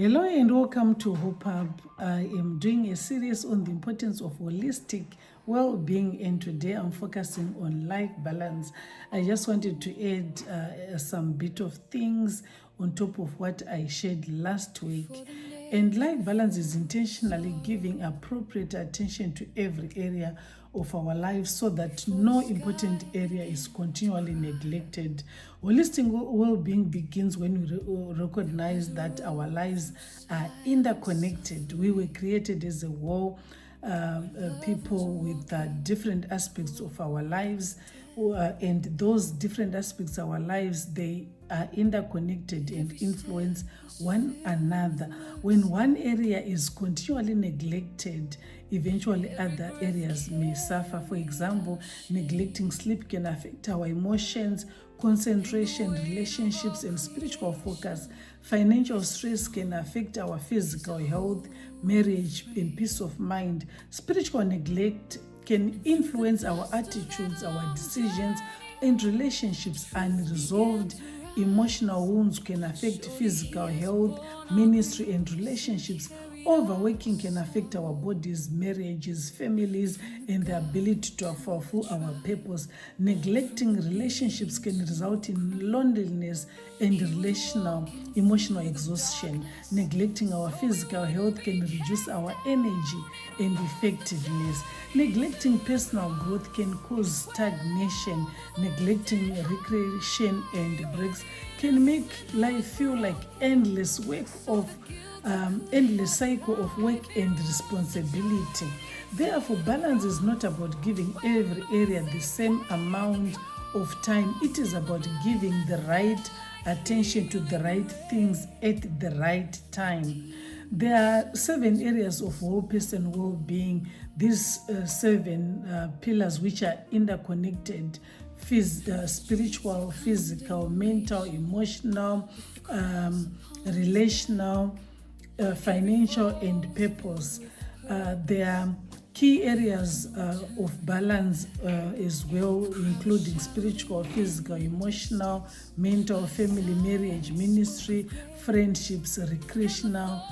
Hello and welcome to Hope Hub. I am doing a series on the importance of holistic well-being, and today I'm focusing on life balance. I just wanted to add some bit of things on top of what I shared last week. And life balance is intentionally giving appropriate attention to every area of our lives so that no important area is continually neglected. Holistic well-being begins when we recognize that our lives are interconnected. We were created as a whole, people with different aspects of our lives, and those different aspects of our lives, they are interconnected and influence one another. When one area is continually neglected, eventually other areas may suffer. For example, neglecting sleep can affect our emotions, concentration, relationships, and spiritual focus. Financial stress can affect our physical health, marriage, and peace of mind. Spiritual neglect can influence our attitudes, our decisions, and relationships. Unresolved emotional wounds can affect physical health, ministry, and relationships. Overworking can affect our bodies, marriages, families, and the ability to fulfill our purpose. Neglecting relationships can result in loneliness and emotional exhaustion. Neglecting our physical health can reduce our energy and effectiveness. Neglecting personal growth can cause stagnation. Neglecting recreation and breaks can make life feel like endless cycle of work and responsibility. Therefore, balance is not about giving every area the same amount of time. It is about giving the right attention to the right things at the right time. There are 7 areas of wellness and well-being. These 7 pillars, which are interconnected: spiritual, physical, mental, emotional, relational, financial, and purpose. There are key areas of balance as well, including spiritual, physical, emotional, mental, family, marriage, ministry, friendships, recreational,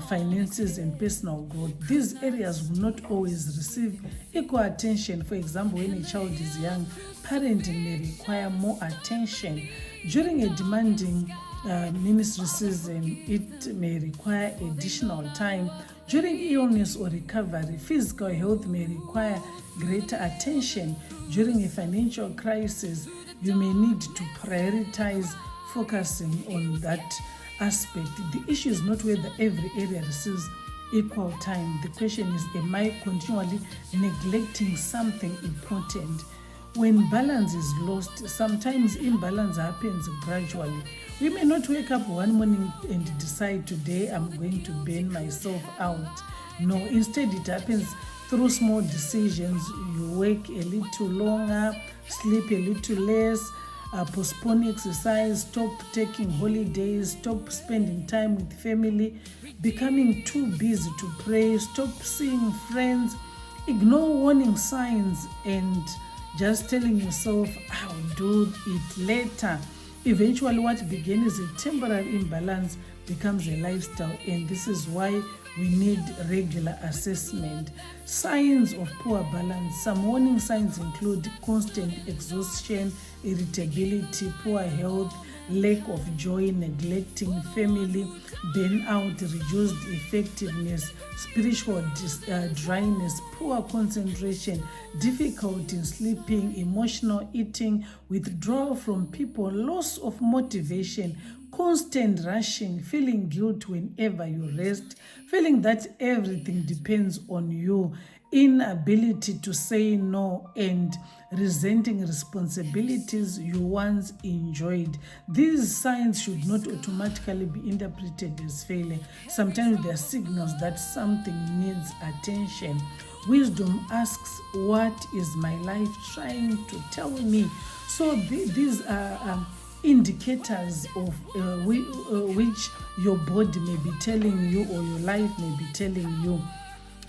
finances, and personal growth. These areas will not always receive equal attention. For example, when a child is young, parenting may require more attention. During a demanding ministry season, it may require additional time. During illness or recovery, physical health may require greater attention. During a financial crisis, you may need to prioritize focusing on that aspect. The issue is not whether every area receives equal time. The question is, am I continually neglecting something important? When balance is lost, sometimes imbalance happens gradually. We may not wake up one morning and decide, today I'm going to burn myself out. No, instead it happens through small decisions. You work a little longer, sleep a little less, postpone exercise, stop taking holidays, stop spending time with family, becoming too busy to pray, stop seeing friends, ignore warning signs, and just telling yourself, I'll do it later. Eventually, what began as a temporary imbalance becomes a lifestyle, and this is why we need regular assessment. Signs of poor balance. Some warning signs include constant exhaustion, irritability, poor health, lack of joy, neglecting family, burnout, reduced effectiveness, spiritual dryness, poor concentration, difficulty in sleeping, emotional eating, withdrawal from people, loss of motivation, constant rushing, feeling guilt whenever you rest, feeling that everything depends on you, inability to say no, and resenting responsibilities you once enjoyed. These signs should not automatically be interpreted as failure. Sometimes they are signals that something needs attention. Wisdom asks, what is my life trying to tell me? So these are indicators of which your body may be telling you or your life may be telling you.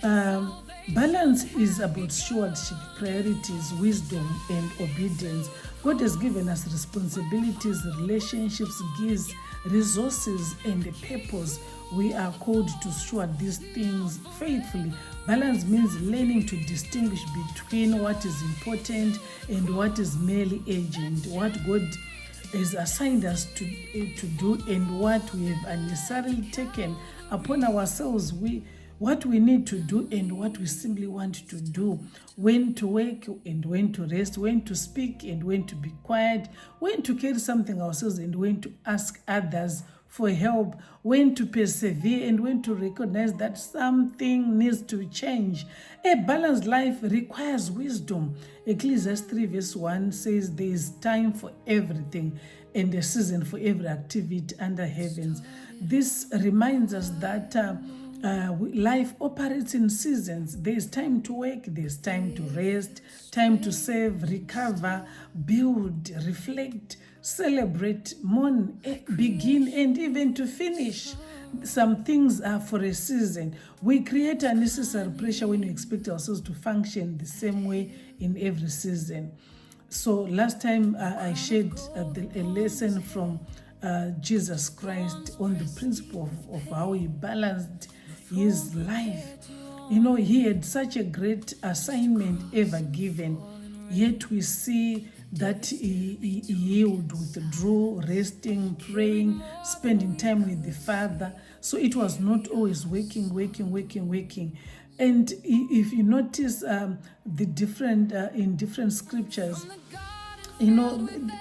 Balance is about stewardship, priorities, wisdom, and obedience. God has given us responsibilities, relationships, gifts, resources, and a purpose. We are called to steward these things faithfully. Balance means learning to distinguish between what is important and what is merely urgent, what God has assigned us to do, and what we have unnecessarily taken upon ourselves. What we need to do and what we simply want to do, when to work and when to rest, when to speak and when to be quiet, when to carry something ourselves and when to ask others for help, when to persevere and when to recognize that something needs to change. A balanced life requires wisdom. Ecclesiastes 3 verse 1 says there is time for everything and a season for every activity under heavens. This reminds us that life operates in seasons. There's time to work, there's time to rest, time to save, recover, build, reflect, celebrate, mourn, begin, and even to finish. Some things are for a season. We create unnecessary pressure when we expect ourselves to function the same way in every season. So last time I shared a lesson from Jesus Christ on the principle of how he balanced his life. He had such a great assignment ever given, yet we see that he healed, withdrew, resting, praying, spending time with the Father. So it was not always working. And if you notice the different in different scriptures,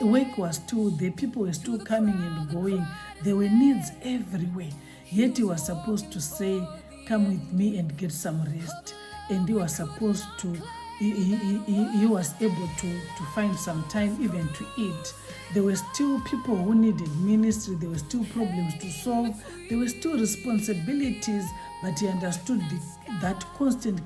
work was still, the people were still coming and going. There were needs everywhere. Yet he was supposed to say, come with me and get some rest. And he was supposed to, he was able to find some time even to eat. There were still people who needed ministry. There were still problems to solve. There were still responsibilities, but he understood that constant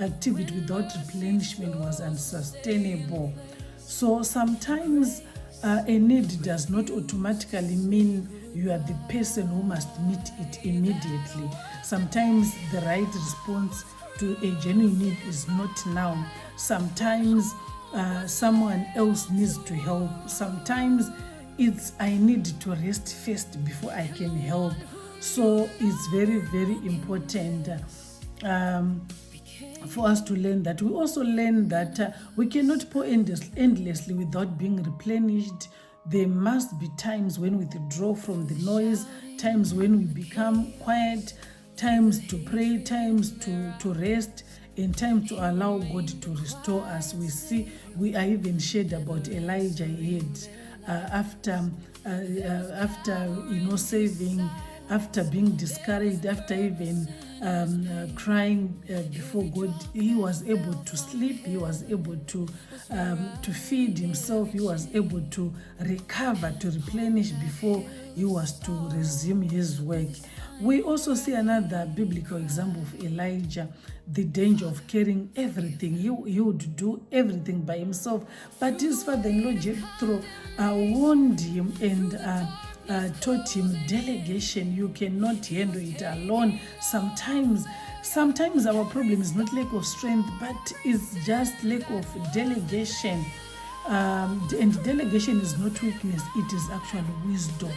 activity without replenishment was unsustainable. So sometimes a need does not automatically mean you are the person who must meet it immediately. Sometimes the right response to a genuine need is not now. Sometimes someone else needs to help. Sometimes it's I need to rest first before I can help. So it's very, very important for us to learn that. We also learn that we cannot pour endlessly without being replenished. There must be times when we withdraw from the noise, times when we become quiet, times to pray, times to rest, and time to allow God to restore us. We are even shared about Elijah after saving, after being discouraged, after even crying before God, he was able to sleep, he was able to feed himself, he was able to recover, to replenish before he was to resume his work. We also see another biblical example of Elijah, the danger of carrying everything. He would do everything by himself, but his father-in-law Jethro warned him and taught him delegation. You cannot handle it alone. Sometimes our problem is not lack of strength, but it's just lack of delegation. And delegation is not weakness, it is actually wisdom.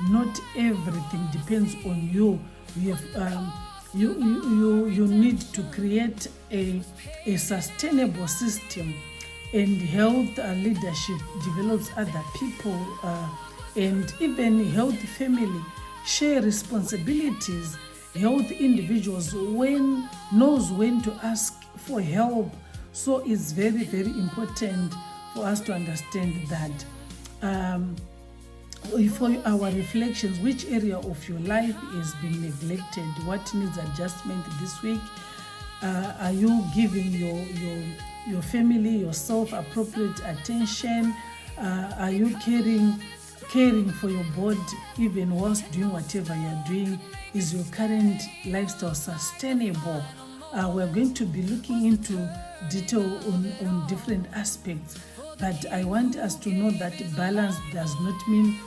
Not everything depends on you. You have you need to create a sustainable system, and health leadership develops other people, and even healthy family share responsibilities. Healthy individuals knows when to ask for help. So it's very, very important for us to understand that. For our reflections, which area of your life is being neglected? What needs adjustment this week? Are you giving your family, yourself appropriate attention? Are you caring for your body even whilst doing whatever you're doing? Is your current lifestyle sustainable? We're going to be looking into detail on different aspects, but I want us to know that balance does not mean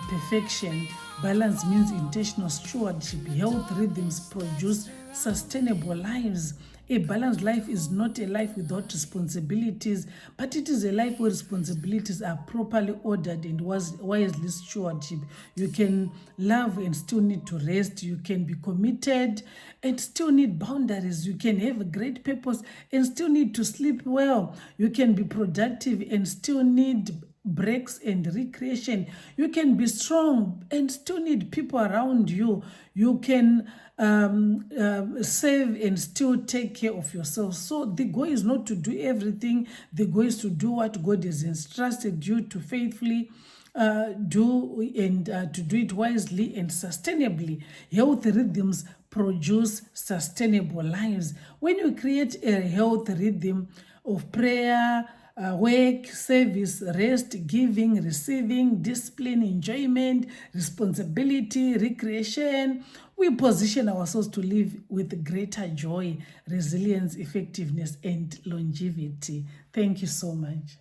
perfection. Balance means intentional stewardship. Health rhythms produce sustainable lives. A balanced life is not a life without responsibilities, but it is a life where responsibilities are properly ordered and wisely stewardship. You can love and still need to rest. You can be committed and still need boundaries. You can have a great purpose and still need to sleep well. You can be productive and still need breaks and recreation. You can be strong and still need people around you. You can save and still take care of yourself. So the goal is not to do everything. The goal is to do what God has entrusted you to faithfully do, and to do it wisely and sustainably. Health rhythms produce sustainable lives. When you create a health rhythm of prayer, work, service, rest, giving, receiving, discipline, enjoyment, responsibility, recreation, we position ourselves to live with greater joy, resilience, effectiveness, and longevity. Thank you so much.